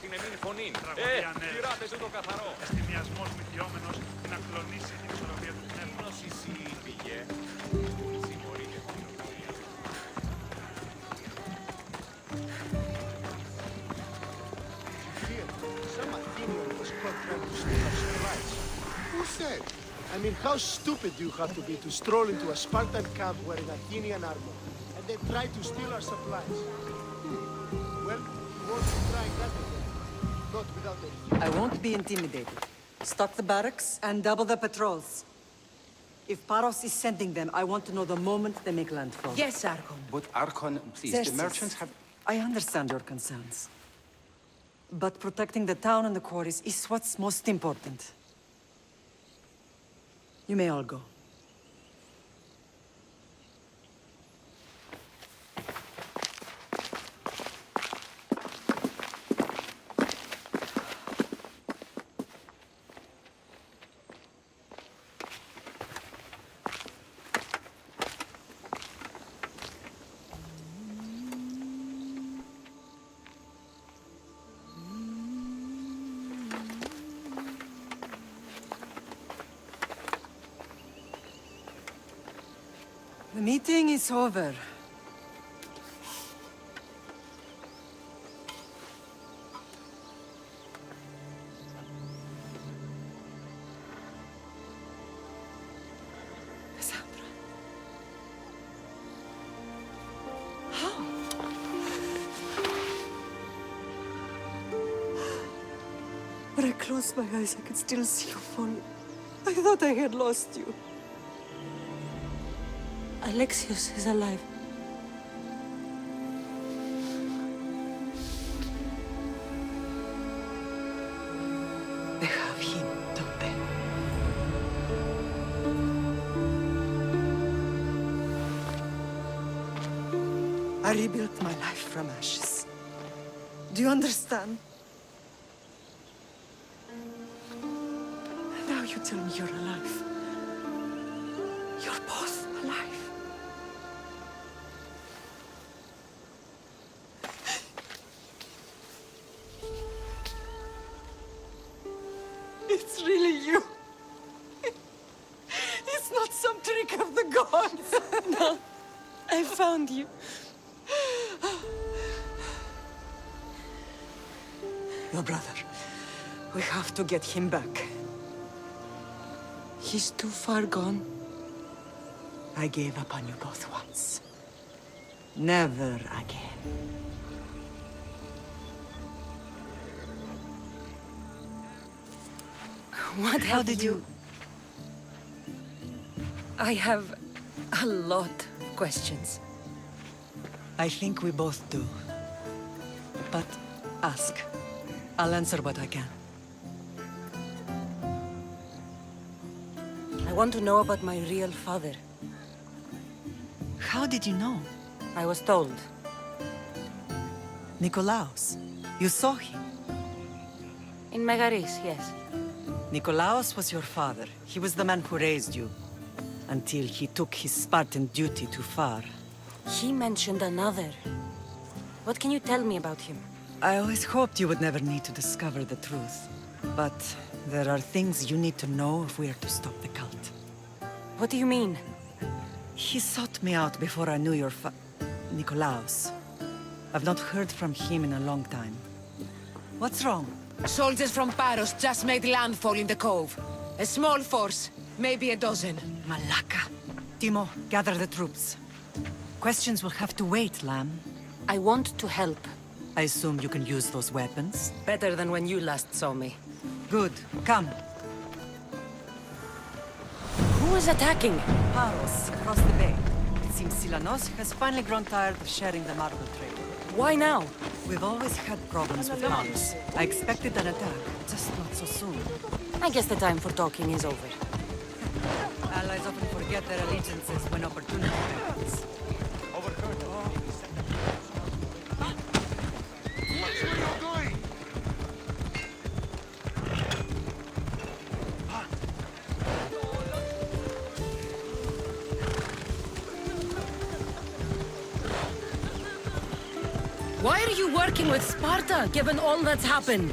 την εμήνη φωνή. Τραγωδία, ναι. Τυράτε σου το καθαρό. Εστιμιασμός μυθιόμενος να κλονίσει την ισορροπία του πνεύματος. Νόσηση πήγε. Συμμορείτε. Some Athenian was caught trying to steal our supplies. Who said? I mean, how stupid do you have to be to stroll into a Spartan camp wearing Athenian armor, and then try to steal our supplies? Well, you won't be trying that again. Not without a hero. I won't be intimidated. Stock the barracks and double the patrols. If Paros is sending them, I want to know the moment they make landfall. Yes, Archon. But Archon, please, the Xerxes, merchants have... I understand your concerns. But protecting the town and the quarries is what's most important. You may all go. The meeting is over. Cassandra. How? When I closed my eyes, I could still see you fall. I thought I had lost you. Alexios is alive. They have him, don't they? I rebuilt my life from ashes. Do you understand? Now you tell me you're alive. You're both alive. It's really you. It's not some trick of the gods. No, I found you. Your brother. We have to get him back. He's too far gone. I gave up on you both once. Never again. How did you... I have a lot of questions. I think we both do. But ask. I'll answer what I can. I want to know about my real father. How did you know? I was told. Nikolaos. You saw him. In Megaris, yes. Nikolaos was your father. He was the man who raised you. Until he took his Spartan duty too far. He mentioned another. What can you tell me about him? I always hoped you would never need to discover the truth. But there are things you need to know if we are to stop the cult. What do you mean? He sought me out before I knew your Nikolaos. I've not heard from him in a long time. What's wrong? Soldiers from Paros just made landfall in the cove. A small force, maybe a dozen. Malaka. Timo, gather the troops. Questions will have to wait, Lamb. I want to help. I assume you can use those weapons? Better than when you last saw me. Good. Come. Who is attacking? Paros, across the bay. It seems Silanos has finally grown tired of sharing the marble trade. Why now? We've always had problems with Paros. I expected an attack, just not so soon. I guess the time for talking is over. Allies often forget their allegiances when opportunity happens. Why are you working with Sparta, given all that's happened?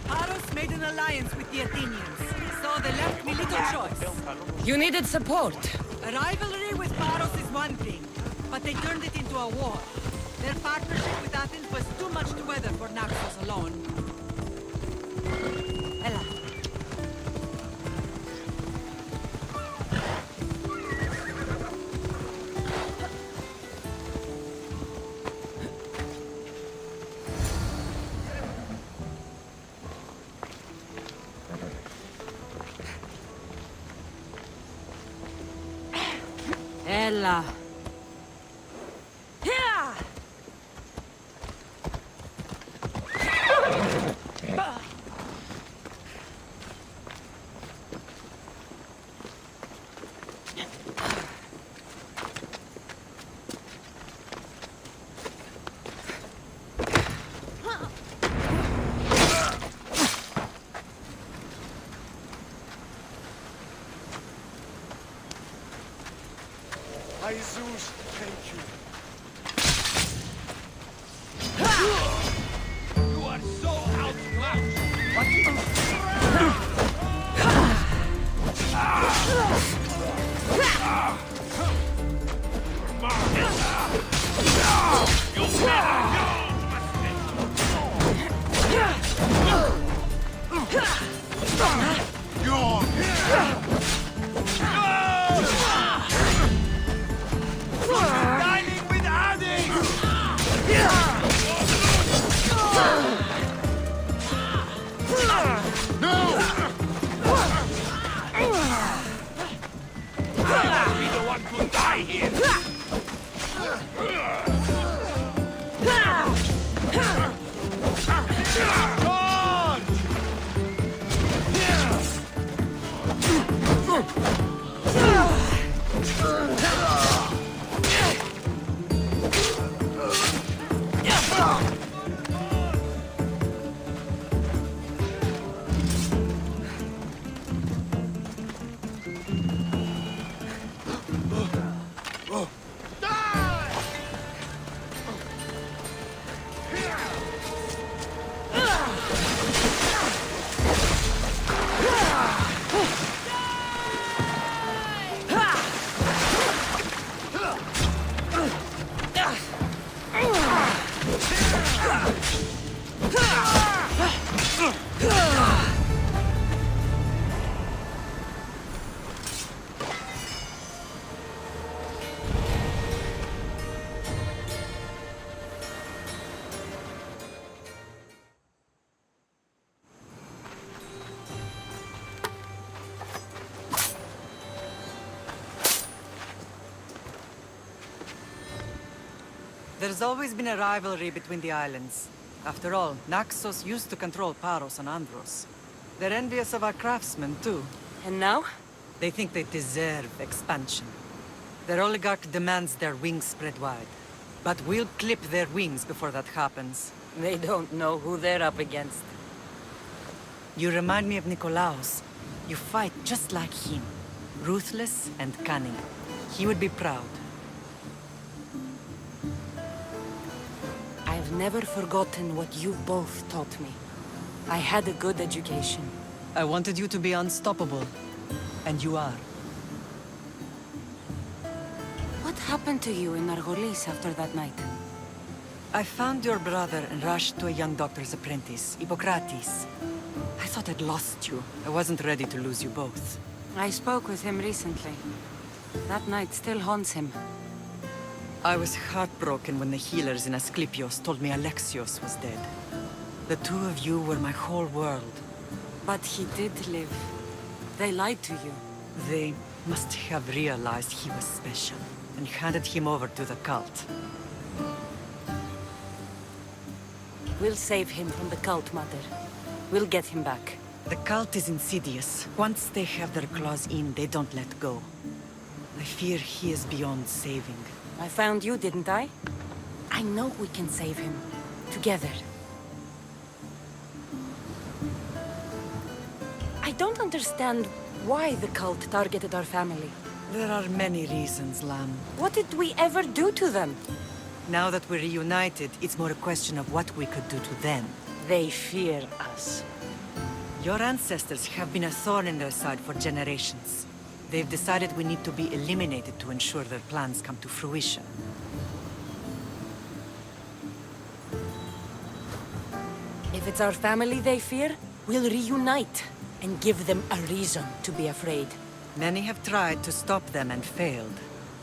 Paros made an alliance with the Athenians, so they left me little choice. You needed support. A rivalry with Paros is one thing, but they turned it into a war. Their partnership with Athens was too much to weather for Naxos alone. Ella. Ella. Here! My Zeus, thank you. You are so outmatched! Dining with Hades! No! Be the one to die here! God! There's always been a rivalry between the islands. After all, Naxos used to control Paros and Andros. They're envious of our craftsmen, too. And now? They think they deserve expansion. Their oligarch demands their wings spread wide. But we'll clip their wings before that happens. They don't know who they're up against. You remind me of Nikolaos. You fight just like him. Ruthless and cunning. He would be proud. I've never forgotten what you both taught me. I had a good education. I wanted you to be unstoppable. And you are. What happened to you in Argolis after that night? I found your brother and rushed to a young doctor's apprentice, Hippocrates. I thought I'd lost you. I wasn't ready to lose you both. I spoke with him recently. That night still haunts him. I was heartbroken when the healers in Asclepios told me Alexios was dead. The two of you were my whole world. But he did live. They lied to you. They must have realized he was special and handed him over to the cult. We'll save him from the cult, Mother. We'll get him back. The cult is insidious. Once they have their claws in, they don't let go. I fear he is beyond saving. I found you, didn't I? I know we can save him. Together. I don't understand why the cult targeted our family. There are many reasons, Lamb. What did we ever do to them? Now that we're reunited, it's more a question of what we could do to them. They fear us. Your ancestors have been a thorn in their side for generations. They've decided we need to be eliminated to ensure their plans come to fruition. If it's our family they fear, we'll reunite and give them a reason to be afraid. Many have tried to stop them and failed.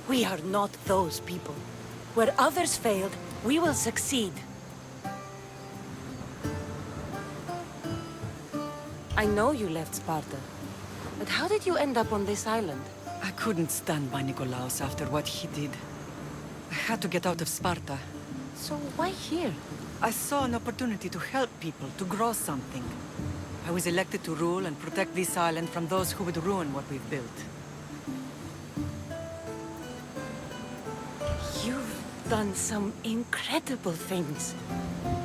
We are not those people. Where others failed, we will succeed. I know you left Sparta, but how did you end up on this island? I couldn't stand by Nikolaos after what he did. I had to get out of Sparta. So why here? I saw an opportunity to help people, to grow something. I was elected to rule and protect this island from those who would ruin what we've built. You've done some incredible things.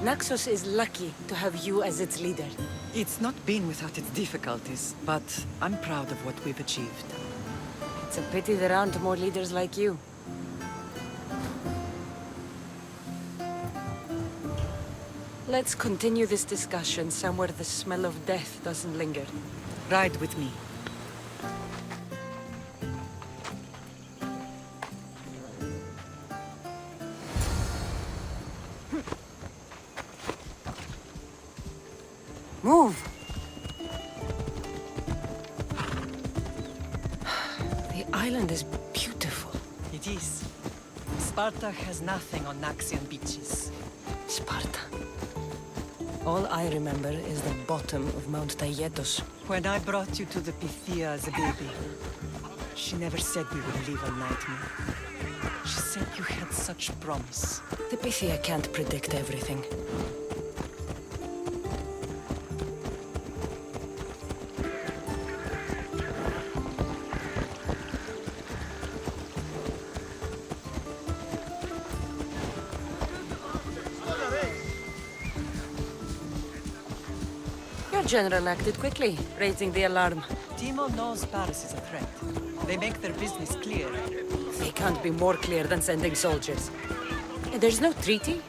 Naxos is lucky to have you as its leader. It's not been without its difficulties, but I'm proud of what we've achieved. It's a pity there aren't more leaders like you. Let's continue this discussion somewhere the smell of death doesn't linger. Ride with me. Move! The island is beautiful. It is. Sparta has nothing on Naxian beaches. Sparta. All I remember is the bottom of Mount Taygetos. When I brought you to the Pythia as a baby, she never said we would live a nightmare. She said you had such promise. The Pythia can't predict everything. Your general acted quickly, raising the alarm. Timo knows Paros is a threat. They make their business clear. They can't be more clear than sending soldiers. There's no treaty?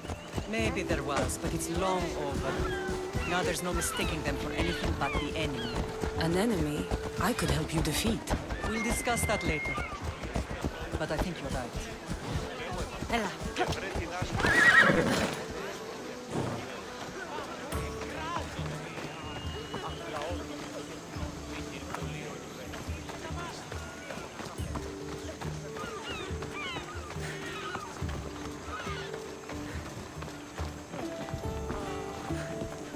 Maybe there was, but it's long over. Now there's no mistaking them for anything but the enemy. An enemy I could help you defeat. We'll discuss that later. But I think you're right. Ella.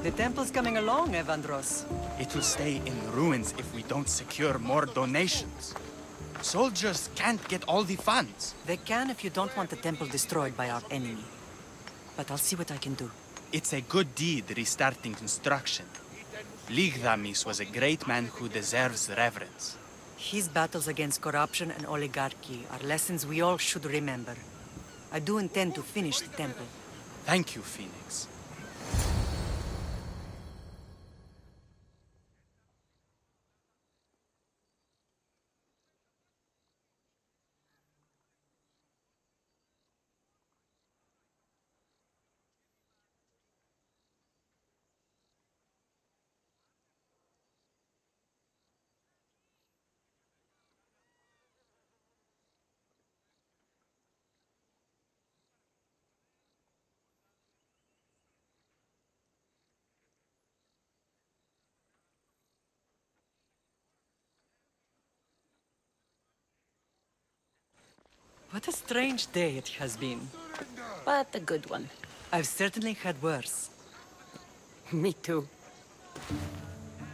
The temple's coming along, Evandros. It will stay in ruins if we don't secure more donations. Soldiers can't get all the funds. They can if you don't want the temple destroyed by our enemy. But I'll see what I can do. It's a good deed restarting construction. Ligdamis was a great man who deserves reverence. His battles against corruption and oligarchy are lessons we all should remember. I do intend to finish the temple. Thank you, Phoenix. What a strange day it has been. But a good one. I've certainly had worse. Me too.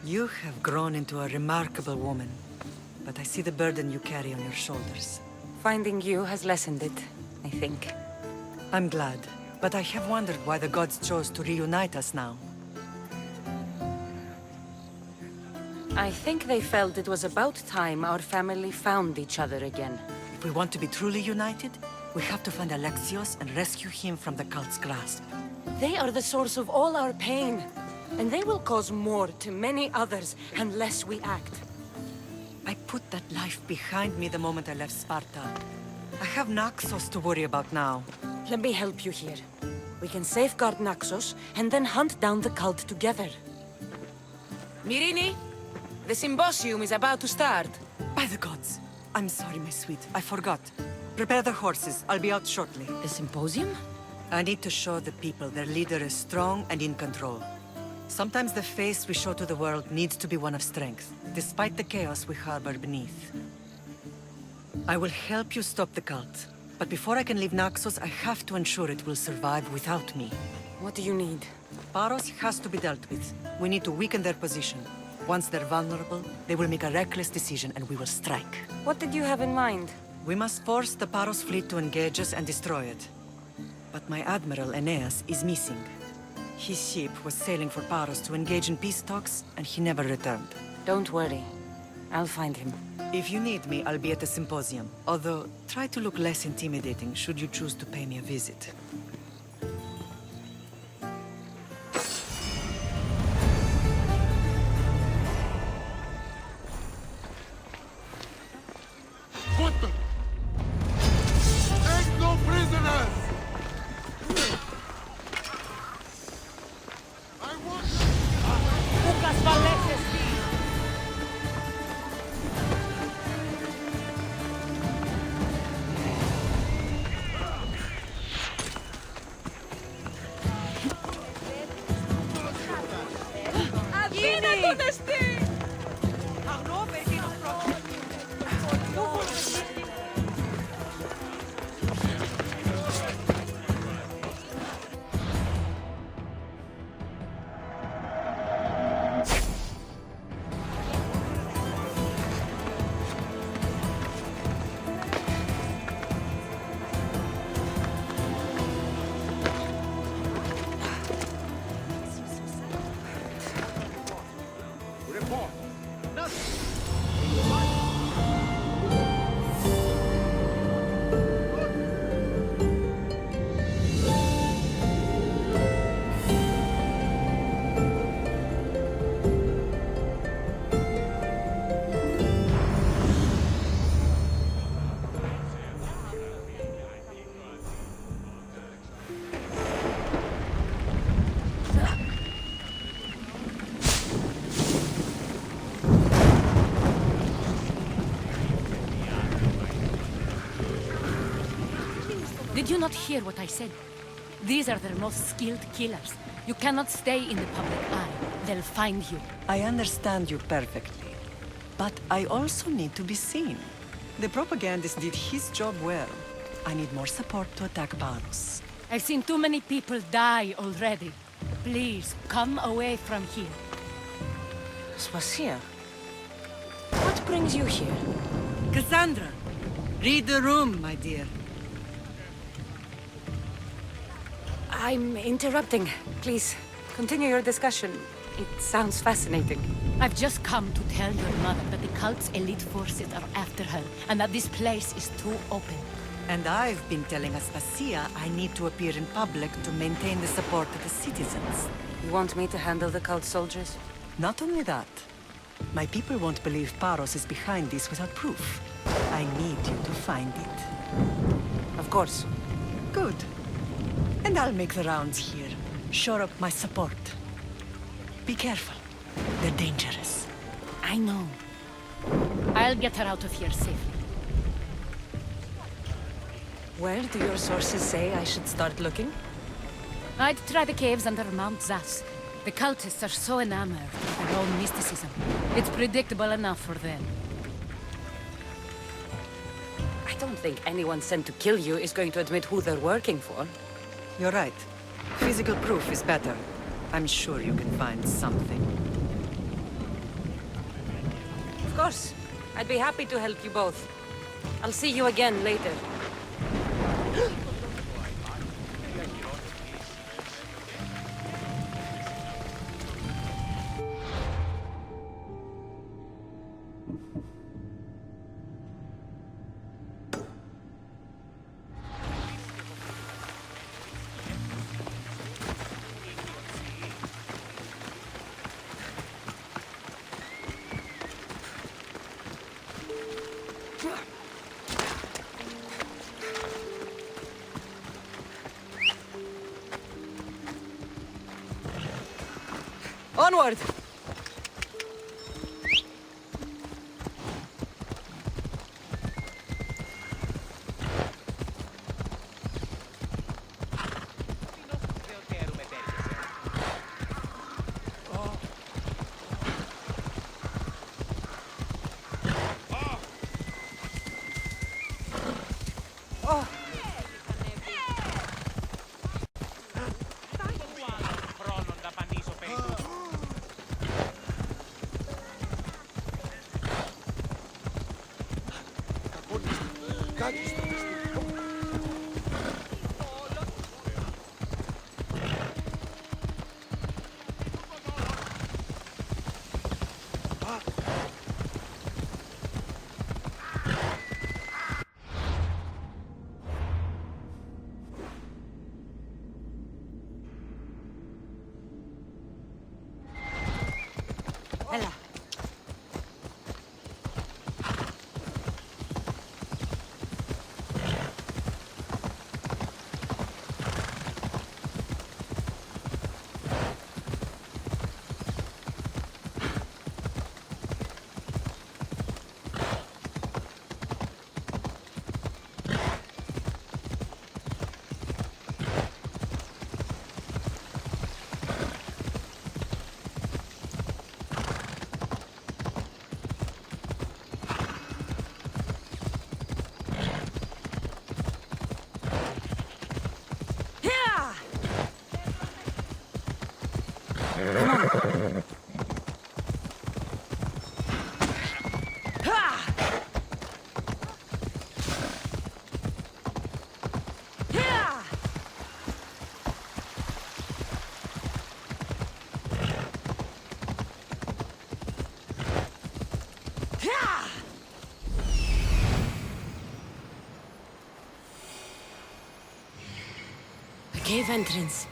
You have grown into a remarkable woman, but I see the burden you carry on your shoulders. Finding you has lessened it, I think. I'm glad, but I have wondered why the gods chose to reunite us now. I think they felt it was about time our family found each other again. If we want to be truly united, we have to find Alexios and rescue him from the cult's grasp. They are the source of all our pain, and they will cause more to many others unless we act. I put that life behind me the moment I left Sparta. I have Naxos to worry about now. Let me help you here. We can safeguard Naxos, and then hunt down the cult together. Myrrine, the symposium is about to start. By the gods! I'm sorry, my sweet. I forgot. Prepare the horses. I'll be out shortly. The symposium? I need to show the people their leader is strong and in control. Sometimes the face we show to the world needs to be one of strength, despite the chaos we harbor beneath. I will help you stop the cult. But before I can leave Naxos, I have to ensure it will survive without me. What do you need? Paros has to be dealt with. We need to weaken their position. Once they're vulnerable, they will make a reckless decision and we will strike. What did you have in mind? We must force the Paros fleet to engage us and destroy it. But my admiral, Aeneas, is missing. His ship was sailing for Paros to engage in peace talks, and he never returned. Don't worry. I'll find him. If you need me, I'll be at the symposium. Although, try to look less intimidating should you choose to pay me a visit. What the? Take no prisoners! I want... Did you not hear what I said? These are their most skilled killers. You cannot stay in the public eye. They'll find you. I understand you perfectly. But I also need to be seen. The propagandist did his job well. I need more support to attack Paros. I've seen too many people die already. Please, come away from here. Swasia? What brings you here? Cassandra! Read the room, my dear. I'm interrupting. Please, continue your discussion. It sounds fascinating. I've just come to tell your mother that the cult's elite forces are after her, and that this place is too open. And I've been telling Aspasia I need to appear in public to maintain the support of the citizens. You want me to handle the cult soldiers? Not only that, my people won't believe Paros is behind this without proof. I need you to find it. Of course. Good. And I'll make the rounds here. Shore up my support. Be careful. They're dangerous. I know. I'll get her out of here safely. Where do your sources say I should start looking? I'd try the caves under Mount Zas. The cultists are so enamored with their own mysticism. It's predictable enough for them. I don't think anyone sent to kill you is going to admit who they're working for. You're right. Physical proof is better. I'm sure you can find something. Of course. I'd be happy to help you both. I'll see you again later. Onward! Ella. Cave entrance.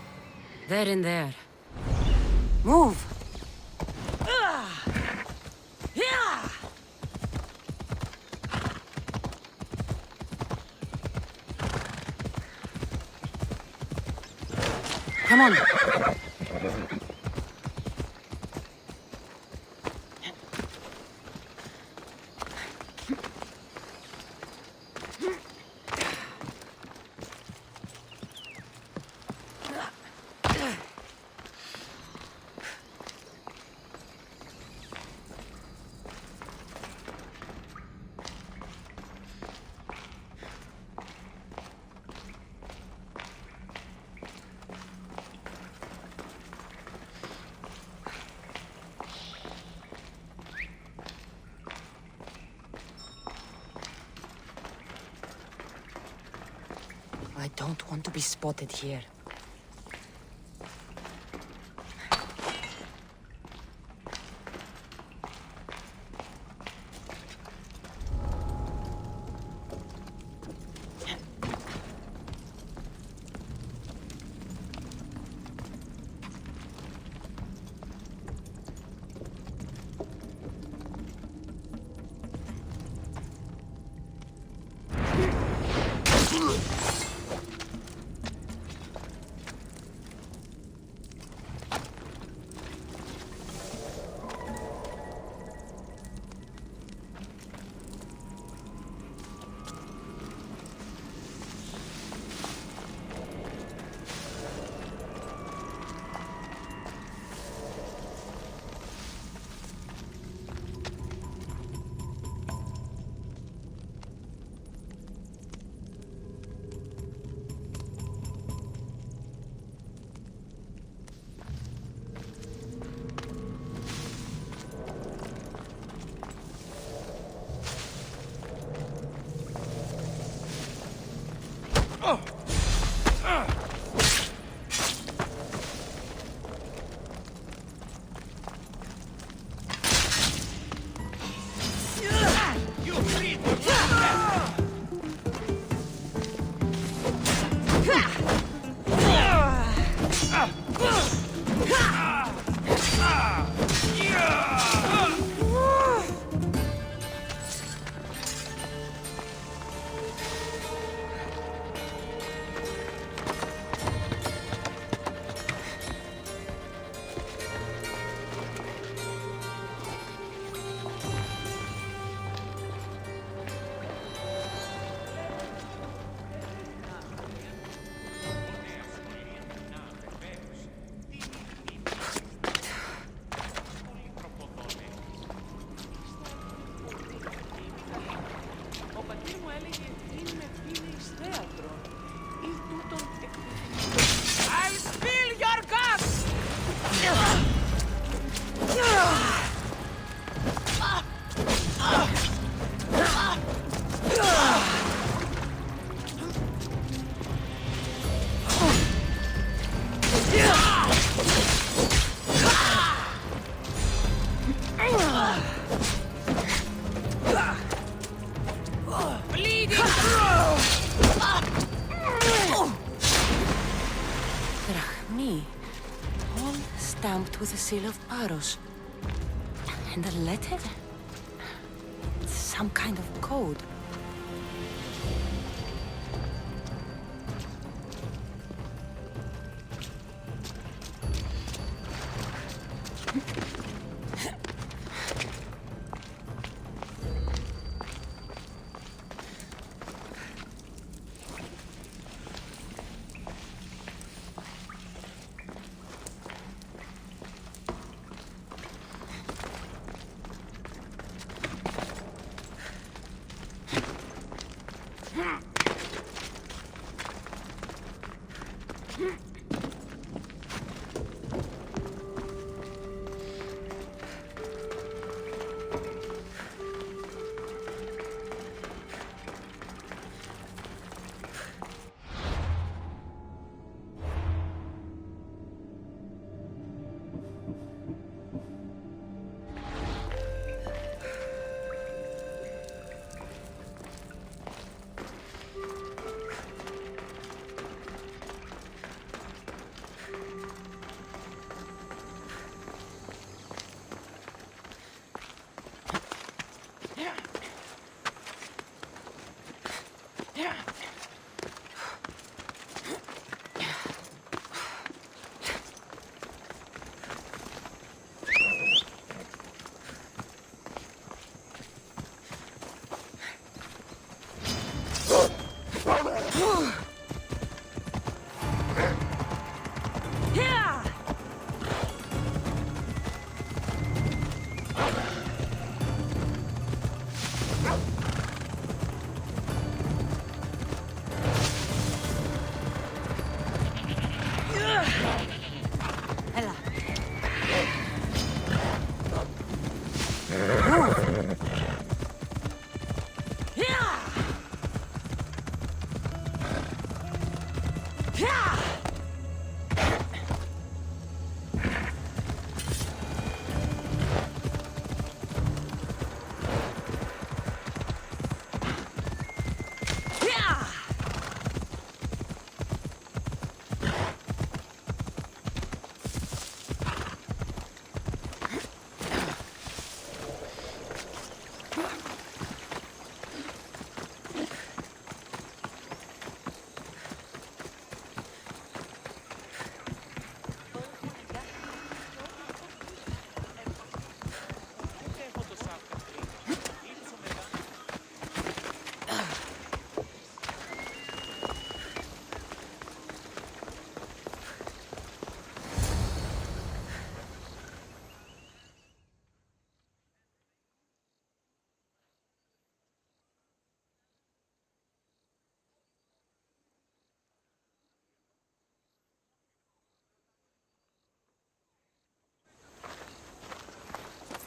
They're in there. Move! Come on. I don't want to be spotted here. I'll spill your guts! Bleeding! Rachmi. All stamped with the seal of Paros. And a letter? It's some kind of code.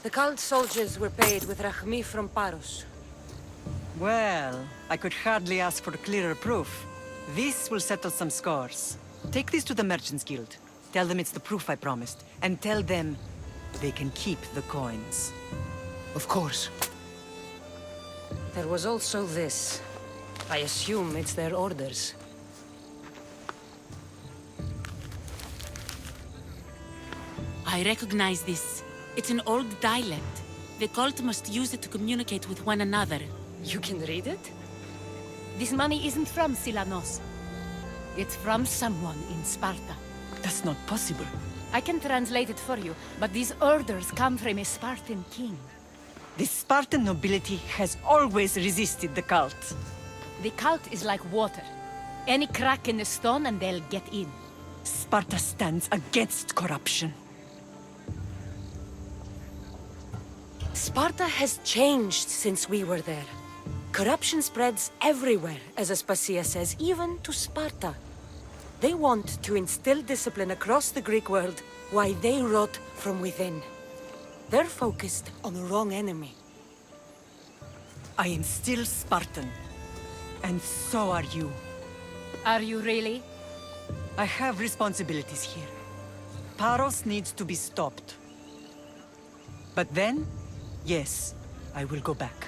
The cult soldiers were paid with Rachmi from Paros. Well, I could hardly ask for clearer proof. This will settle some scores. Take this to the Merchants Guild. Tell them it's the proof I promised. And tell them they can keep the coins. Of course. There was also this. I assume it's their orders. I recognize this. It's an old dialect. The cult must use it to communicate with one another. You can read it? This money isn't from Silanos. It's from someone in Sparta. That's not possible. I can translate it for you, but these orders come from a Spartan king. The Spartan nobility has always resisted the cult. The cult is like water. Any crack in the stone and they'll get in. Sparta stands against corruption. Sparta has changed since we were there. Corruption spreads everywhere, as Aspasia says, even to Sparta. They want to instill discipline across the Greek world while they rot from within. They're focused on the wrong enemy. I am still Spartan. And so are you. Are you really? I have responsibilities here. Paros needs to be stopped. But then, yes, I will go back.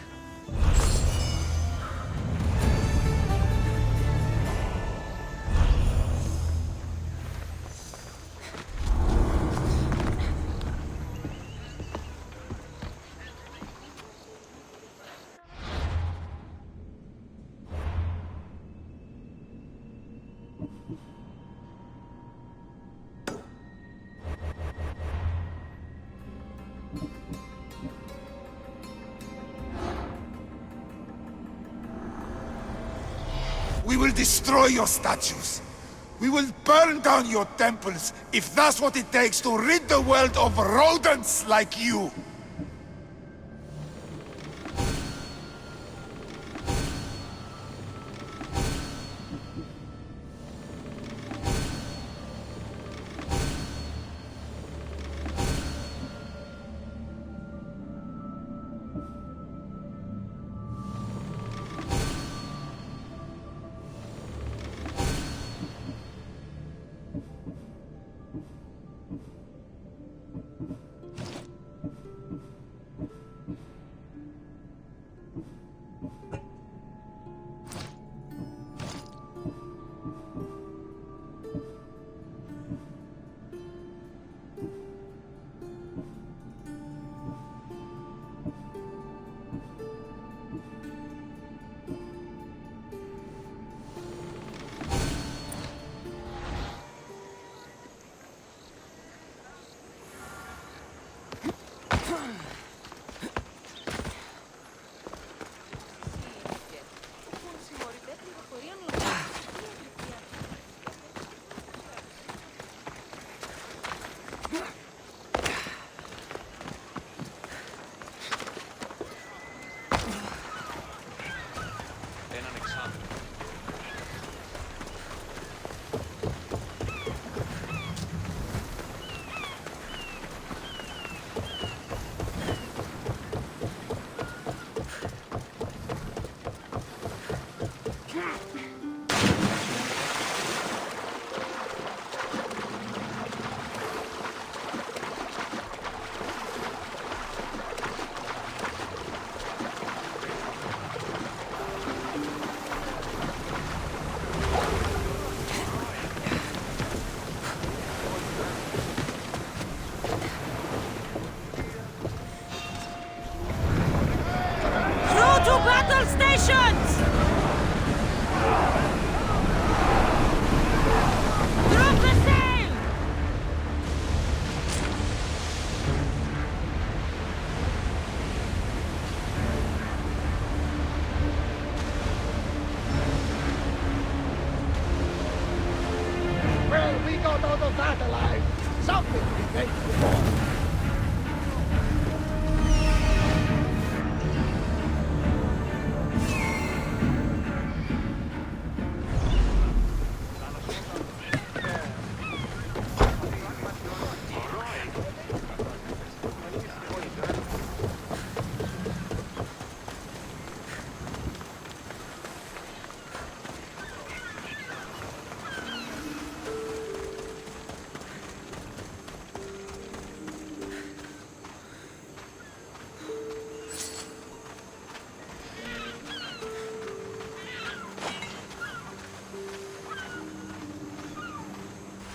We will destroy your statues. We will burn down your temples if that's what it takes to rid the world of rodents like you.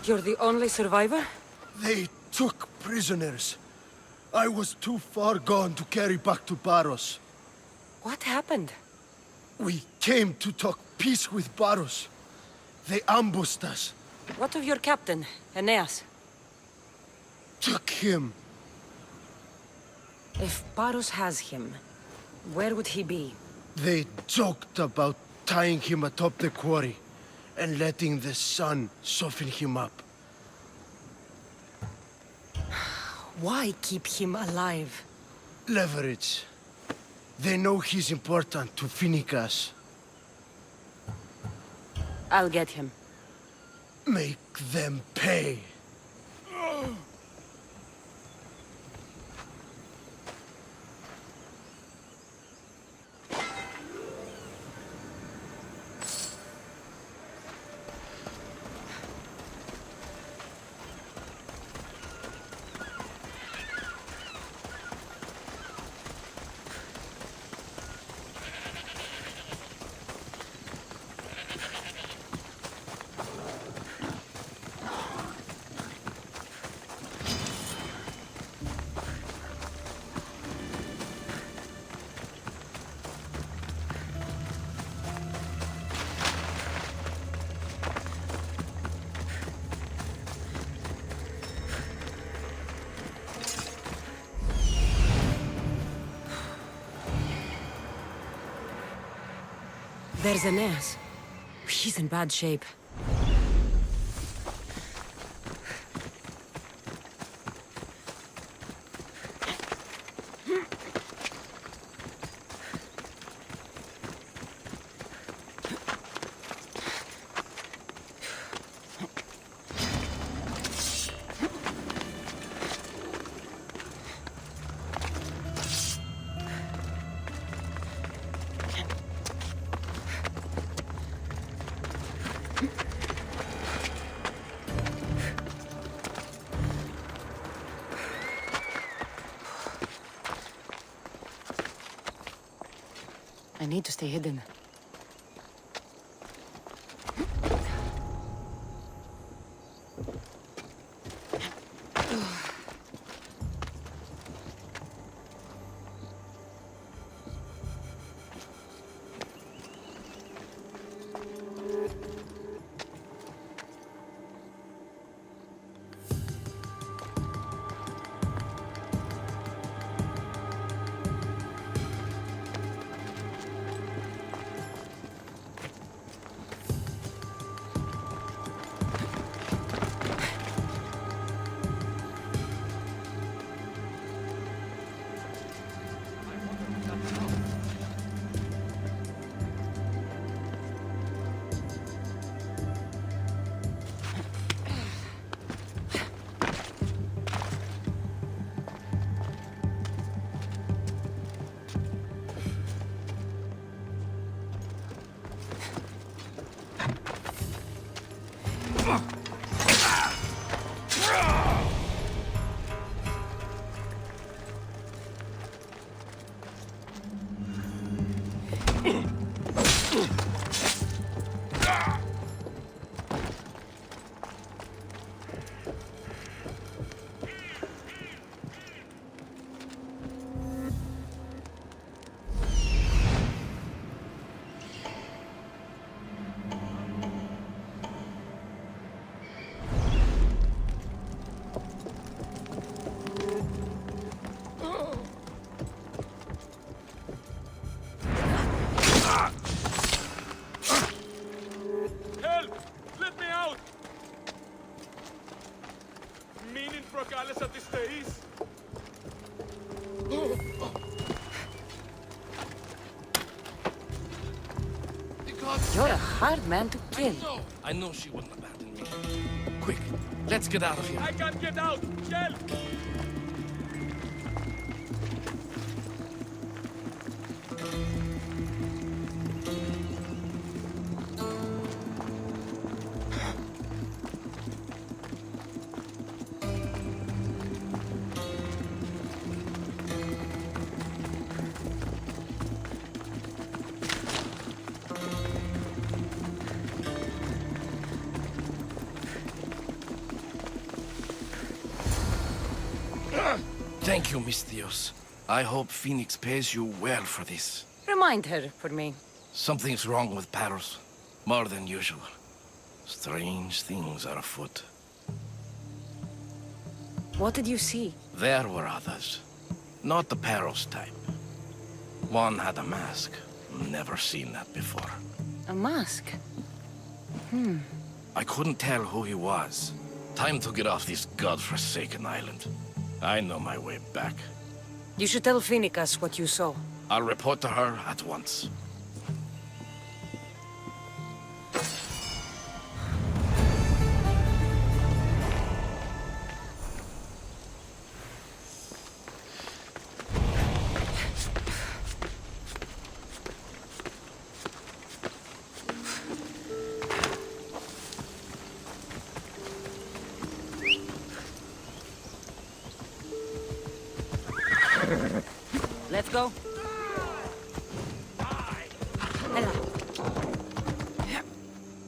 You're the only survivor? They took prisoners. I was too far gone to carry back to Paros. What happened? We came to talk peace with Paros. They ambushed us. What of your captain, Aeneas? Took him. If Paros has him, where would he be? They joked about tying him atop the quarry and letting the sun soften him up. Why keep him alive? Leverage. They know he's important to Finicas. I'll get him. Make them pay. There's Aeneas. He's in bad shape. I need to stay hidden. You're a hard man to kill. I know she wouldn't abandon me. Quick, let's get out of here. I can't get out! Help! Thank you, Miss Theos. I hope Phoenix pays you well for this. Remind her for me. Something's wrong with Paros. More than usual. Strange things are afoot. What did you see? There were others. Not the Paros type. One had a mask. Never seen that before. A mask? I couldn't tell who he was. Time to get off this godforsaken island. I know my way back. You should tell Phoenix what you saw. I'll report to her at once. Let's go.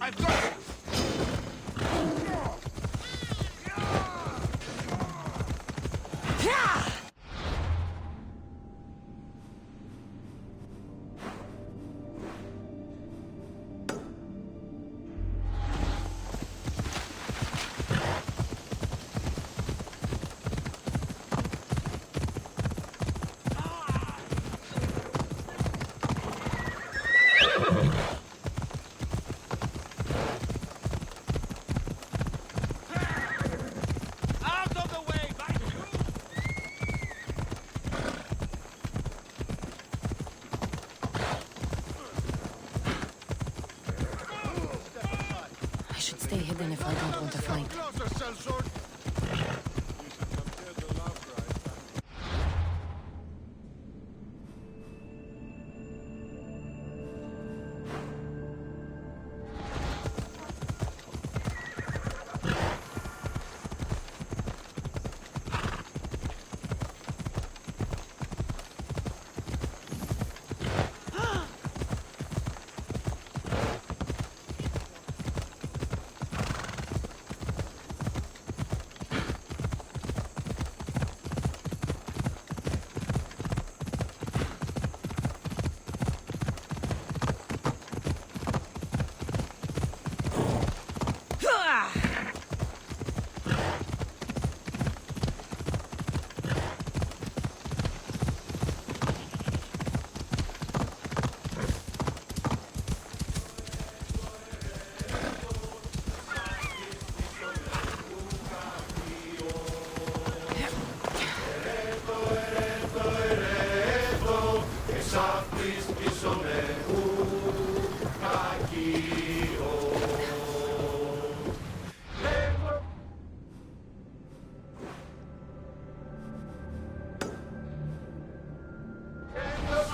I've got it! I should stay hidden if I don't want to fight. Closer, sellsword!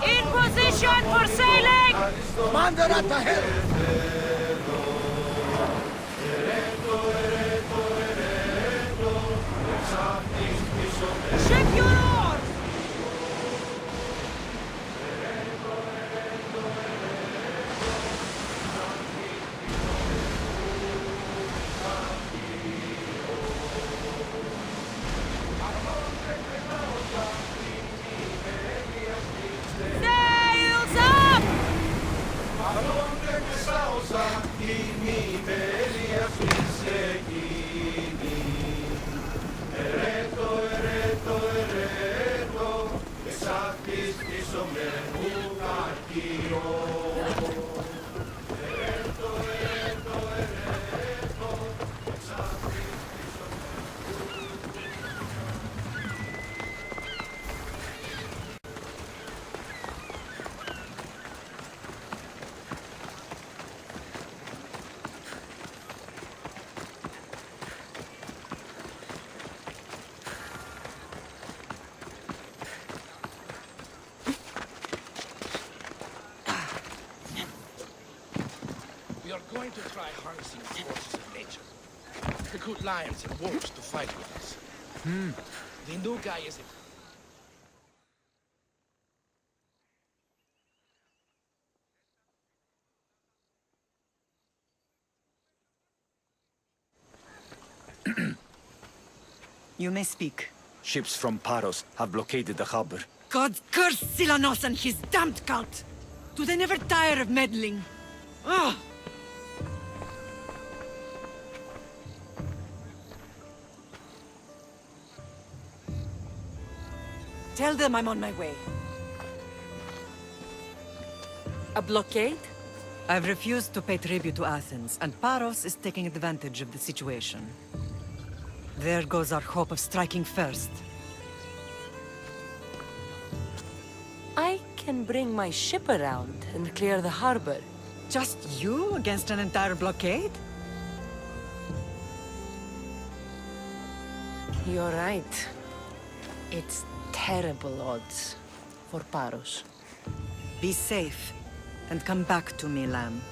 In position for sailing! Commander at the helm! Ship your oars! Sails up! We are going to try harnessing the forces of nature. Recruit lions and wolves to fight with us. The new guy is... You may speak. Ships from Paros have blockaded the harbor. God curse Silanos and his damned cult! Do they never tire of meddling? Ugh! Tell them I'm on my way. A blockade? I've refused to pay tribute to Athens, and Paros is taking advantage of the situation. There goes our hope of striking first. I can bring my ship around and clear the harbor. Just you against an entire blockade? You're right. It's terrible odds for Paros. Be safe, and come back to me, lamb.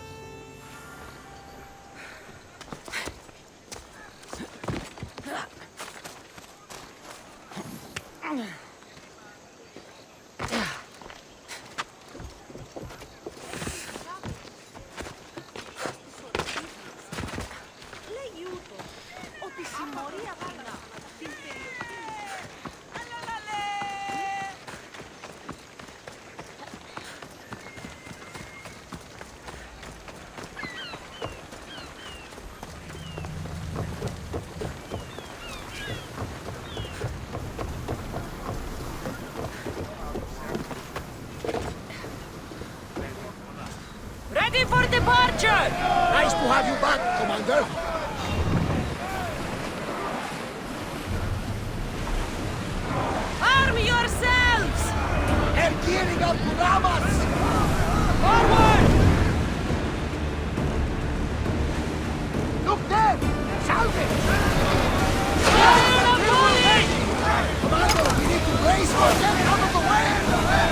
Ready for departure! Nice to have you back, Commander. Arm yourselves! They're gearing up to ram us! Forward! Look there! Salve! Commander, we need to race for them out of the way!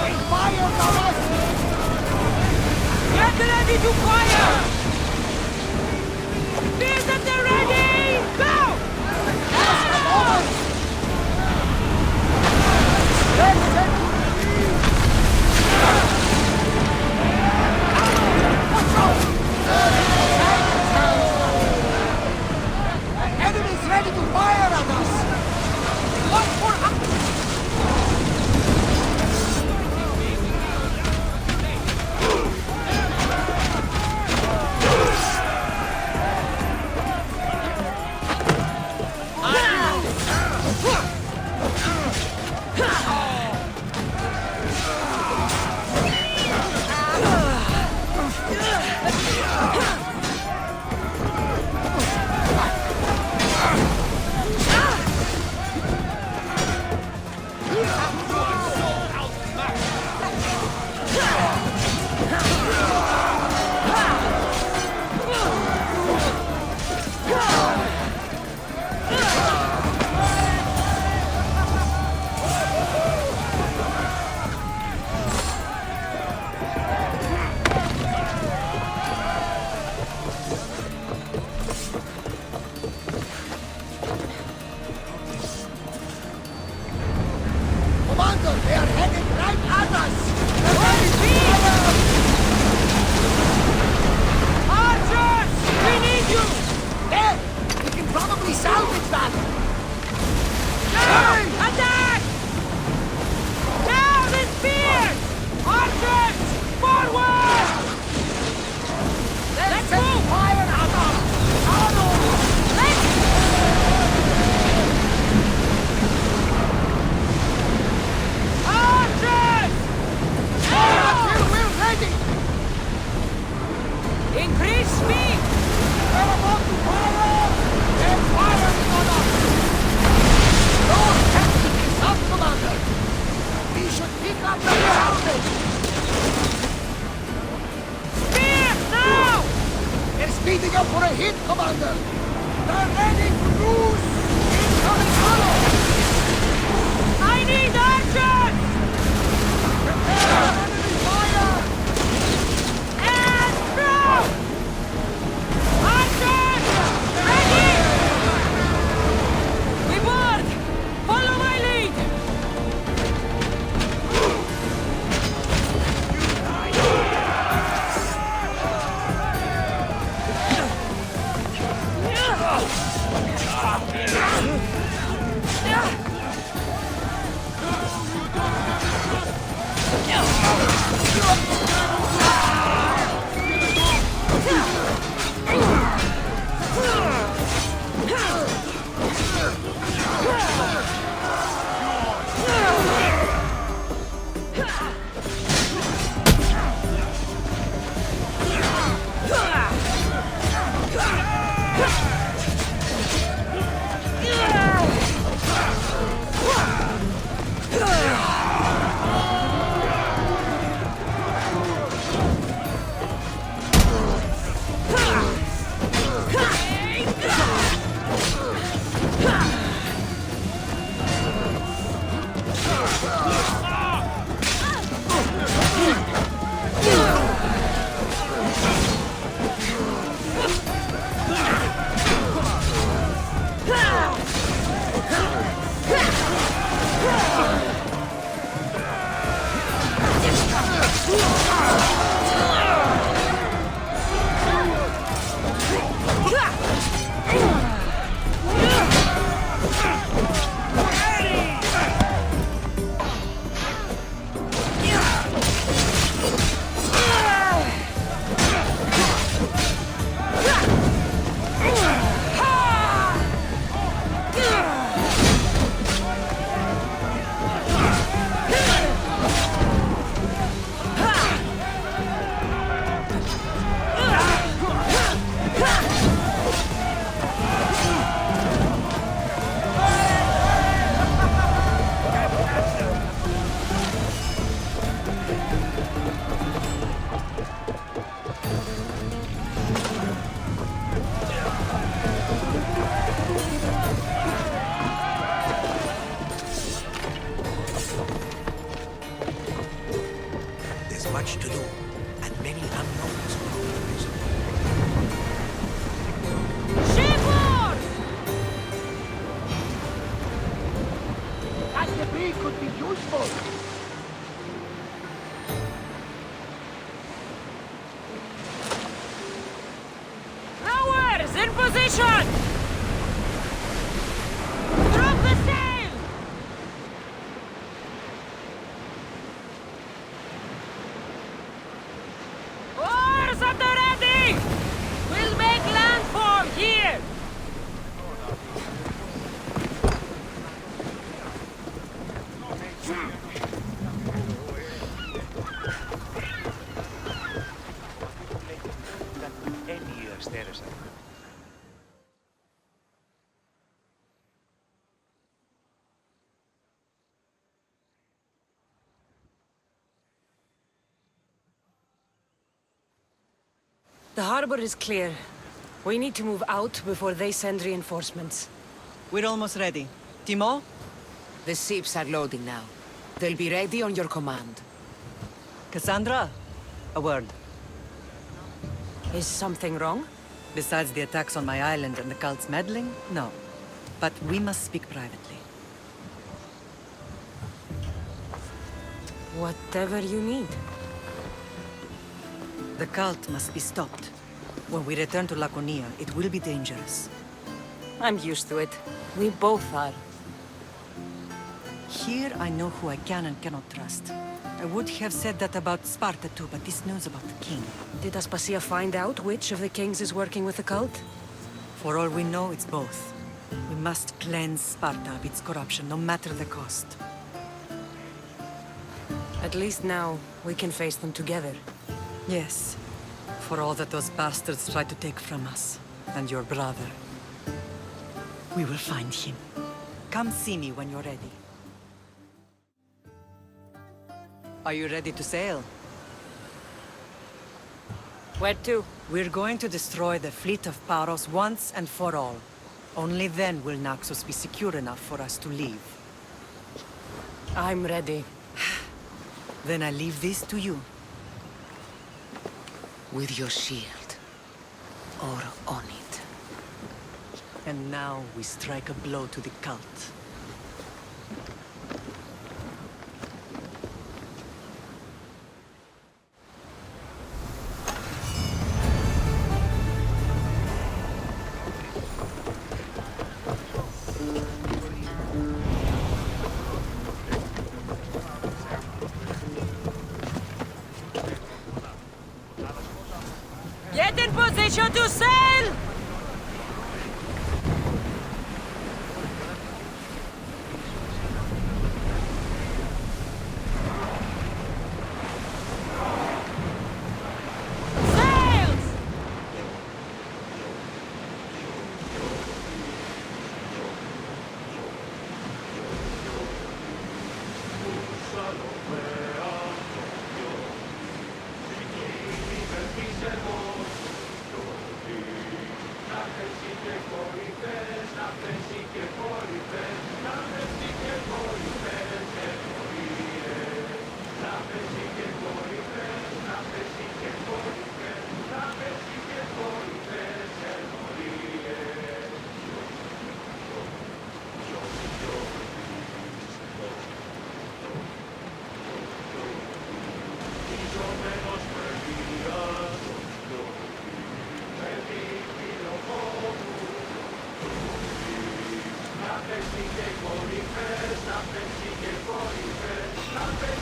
They fired on us! Get ready to fire! Spears at the ready! Go! Just a moment! Let's set to release! Watch out! The enemy's ready to fire at us! Watch for Commander, they are heading right at us! Archers! We need you! There! We can probably salvage that! Now! Attack! Now the spears! Archers! Forward! Let's move! Fire at us! Archers! We're ready! Increase speed! We're about to fire! They're firing on us! Your tactic is up, Commander! We should pick up the ground! Spears now! They're speeding up for a hit, Commander! They're ready to lose! Incoming hollow! I need archers! Prepare enemy fire! And throw! Archers! Ready! We board! Follow my lead! tree could be useful. Rowers, in position! Drop the sail! Oars at the ready! We'll make landfall here! The harbor is clear. We need to move out before they send reinforcements. We're almost ready. Timo? The ships are loading now. They'll be ready on your command. Cassandra? A word. Is something wrong? Besides the attacks on my island and the cult's meddling? No. But we must speak privately. Whatever you need. The cult must be stopped. When we return to Laconia, it will be dangerous. I'm used to it. We both are. Here I know who I can and cannot trust. I would have said that about Sparta too, but this news about the king... Did Aspasia find out which of the kings is working with the cult? For all we know, it's both. We must cleanse Sparta of its corruption, no matter the cost. At least now, we can face them together. Yes. For all that those bastards tried to take from us. And your brother. We will find him. Come see me when you're ready. Are you ready to sail? Where to? We're going to destroy the fleet of Paros once and for all. Only then will Naxos be secure enough for us to leave. I'm ready. Then I leave this to you. With your shield. Or on it. And now we strike a blow to the cult. Get in position to sail!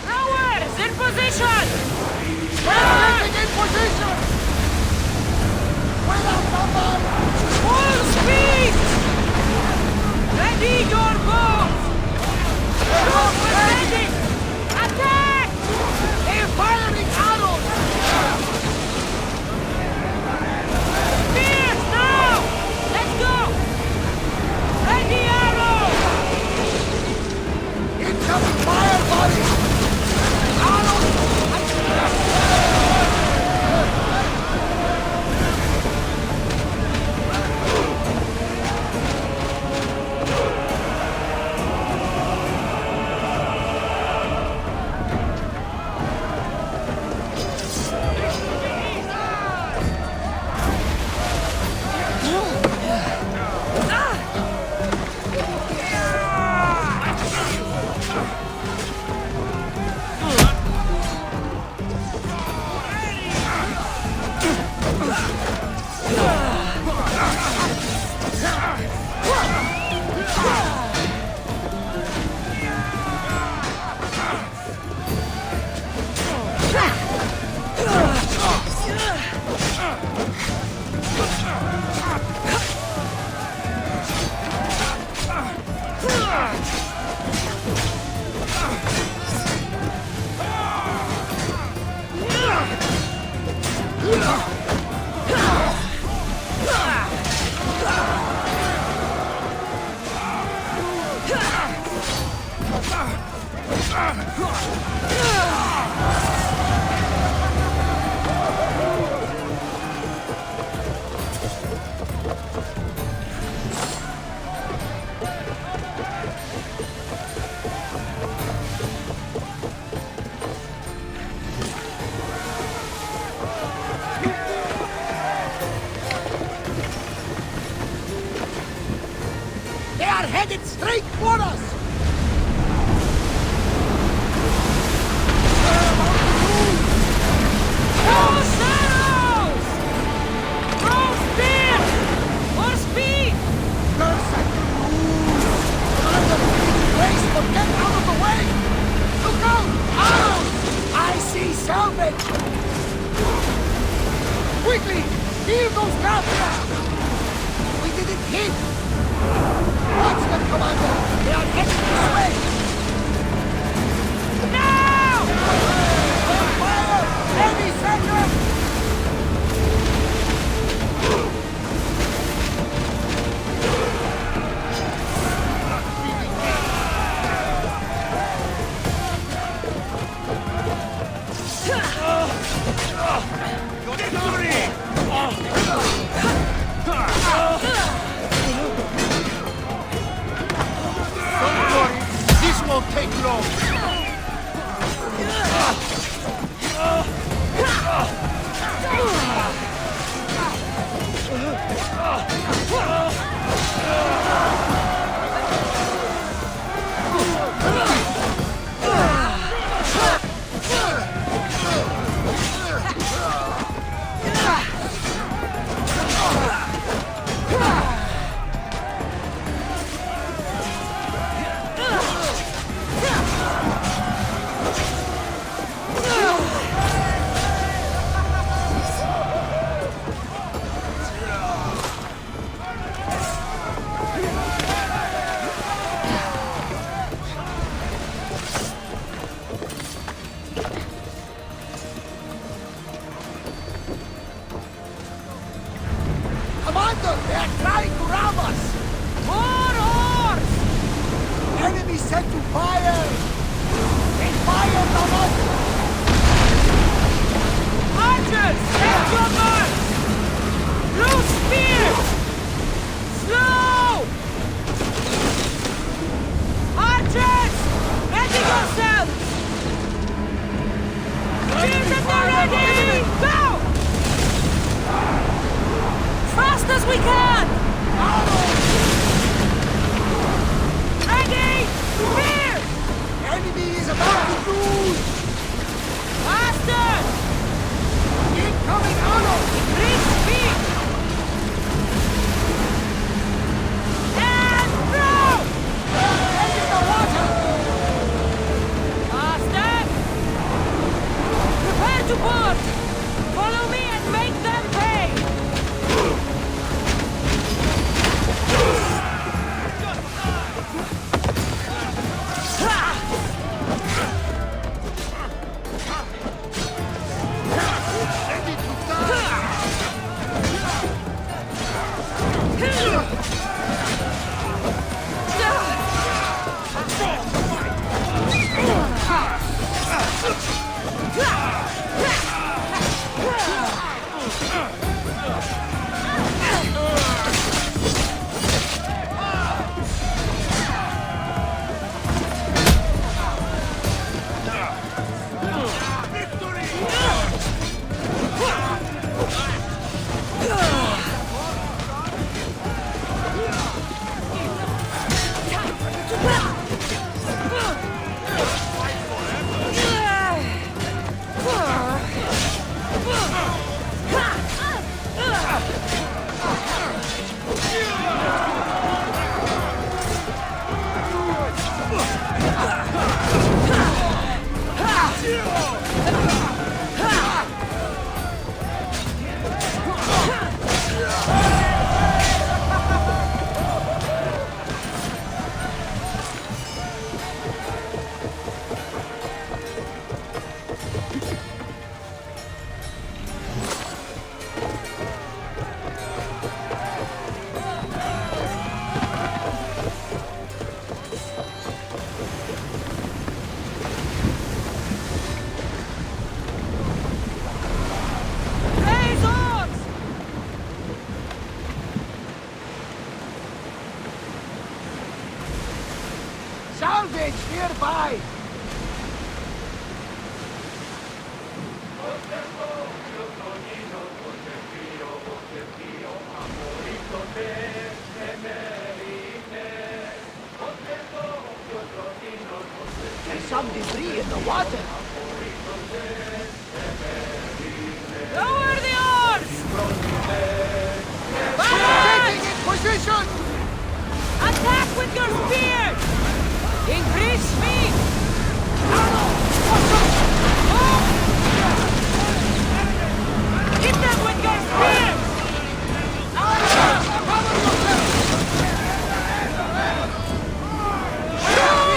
Rowers, in position! In position! Without cover! Full speed! Ready your boats! Ship ready! Attack! They're firing arrows! Spears now! Let's go! Ready arrow! Incoming fire body! Arrows! They are headed straight for us! Salvage! Quickly! Heal those Naxos! We didn't hit! Watch them, Commander! They are heading this way! Now! Fire! Heavy center! This won't take long. Commander, they are trying to rob us! More horse! Enemy set to fire! They fired on us! Archers, take your marks! Blue spear! Slow! Archers, ready yourselves! Spears at the ready! Go! Fast as we can! Ready! Spear! Enemy is about to lose! Faster! Incoming arrow! Increase speed! It's nearby! There's some debris in the water. Lower the oars! Taking in position! Attack with your spears! Increase speed! Hit them with your spears!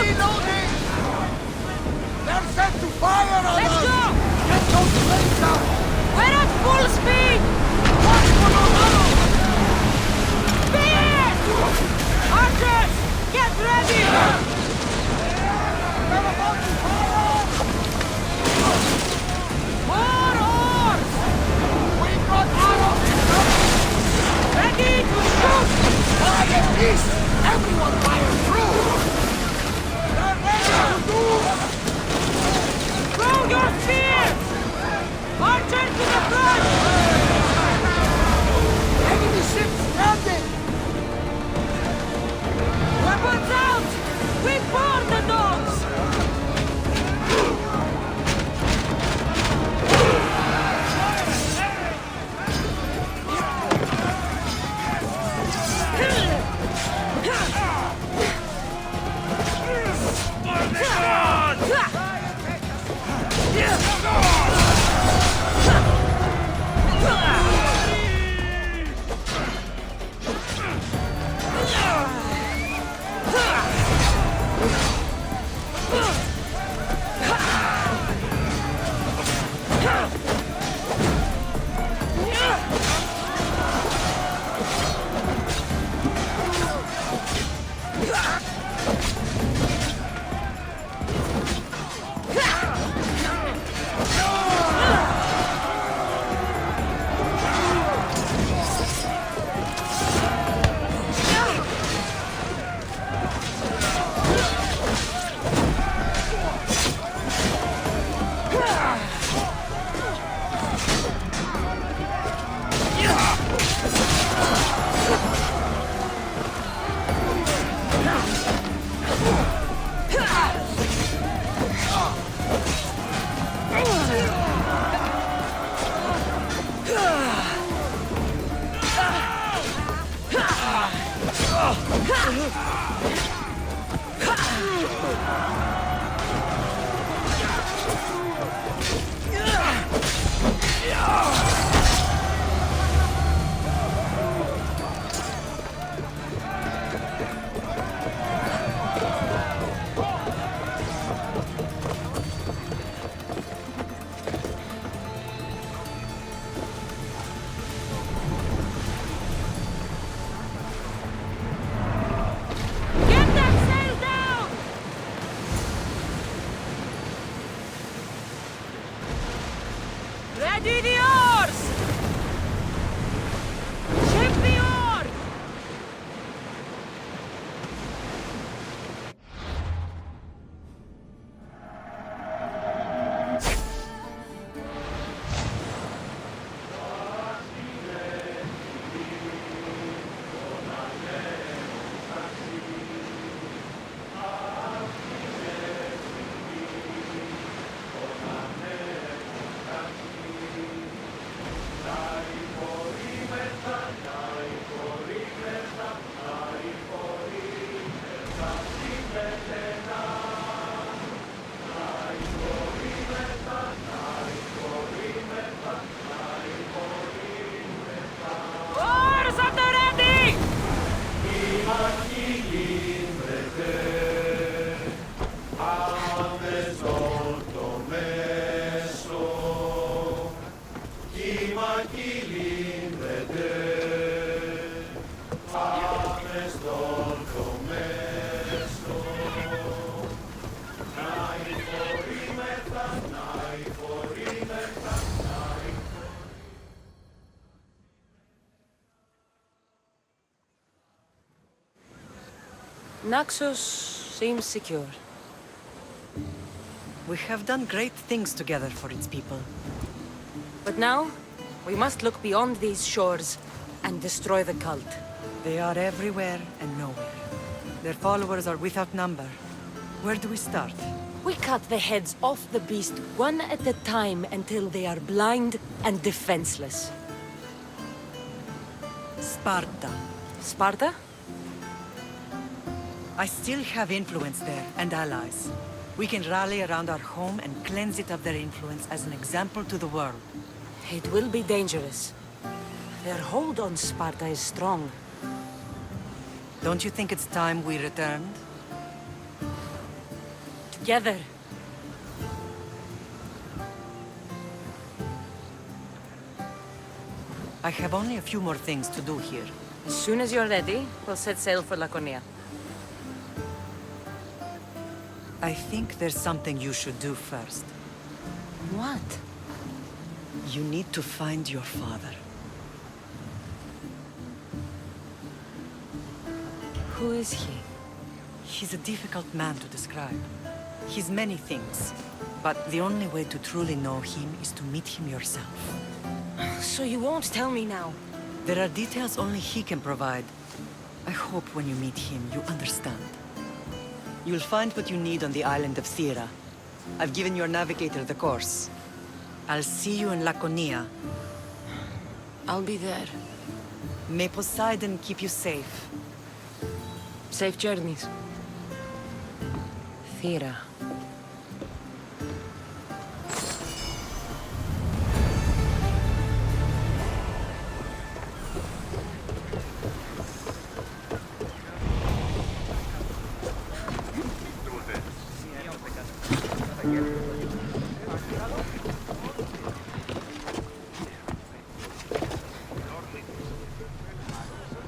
Reloading! They're set to fire on Let's us! go! Get those planes out! We're at full speed! Watch for those arrows! Spears! Archers! Get ready! They're about to fire! More oars! We've got arrows! Ready to shoot! Fire east! Everyone fire through! They're ready to move! Throw your spears! Archers to the front! Enemy ships stranded! Weapons out! We burn the dogs! Ready the oars! Ship the oar! Oars at the ready! Naxos seems secure. We have done great things together for its people. But now, we must look beyond these shores and destroy the cult. They are everywhere and nowhere. Their followers are without number. Where do we start? We cut the heads off the beast one at a time until they are blind and defenseless. Sparta. Sparta? I still have influence there, and allies. We can rally around our home and cleanse it of their influence as an example to the world. It will be dangerous. Their hold on Sparta is strong. Don't you think it's time we returned? Together. I have only a few more things to do here. As soon as you're ready, we'll set sail for Laconia. I think there's something you should do first. What? You need to find your father. Who is he? He's a difficult man to describe. He's many things, but the only way to truly know him is to meet him yourself. So you won't tell me now? There are details only he can provide. I hope when you meet him, you understand. You'll find what you need on the island of Thera. I've given your navigator the course. I'll see you in Laconia. I'll be there. May Poseidon keep you safe. Safe journeys. Thera.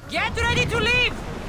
Get ready to leave!